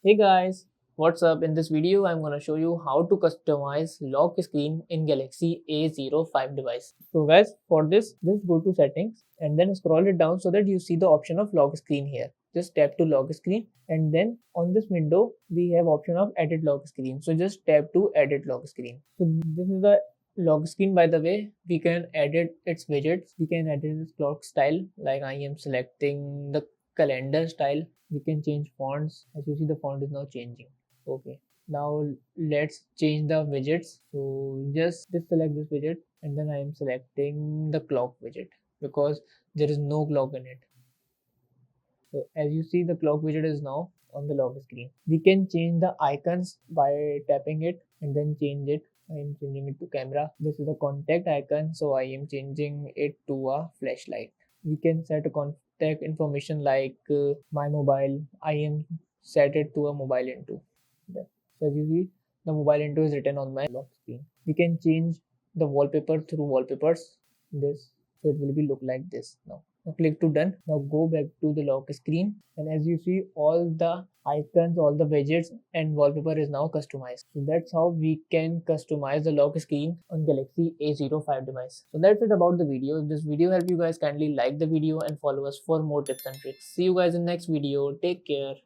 Hey guys, what's up? In this video, I'm gonna show you how to customize lock screen in Galaxy A05 device. So guys, for this, just go to settings and then scroll it down so that you see the option of lock screen here. Just tap to lock screen and then on this window, we have option of edit lock screen. So just tap to edit lock screen. So this is the lock screen. By the way, we can edit its widgets. We can edit its clock style, like I am selecting the calendar style. We can change fonts. As you see, the font is now changing. Okay, now let's change the widgets. So just select this widget and then I am selecting the clock widget because there is no clock in it. So as you see, the clock widget is now on the lock screen. We can change the icons by tapping it and then change it. I am changing it to camera. This is the contact icon, so I am changing it to a flashlight. We can set a contact information like my mobile. I am set it to a Mobileinto. So as you see, the Mobileinto is written on my lock screen. We can change the wallpaper through wallpapers. This so it will be look like this now. Now click to done. Now go back to the lock screen and as you see all the icons, all the widgets and wallpaper is now customized. So that's how we can customize the lock screen on Galaxy A05 device. So that's it about the video. If this video helped you guys, kindly like the video and follow us for more tips and tricks. See you guys in next video. Take care.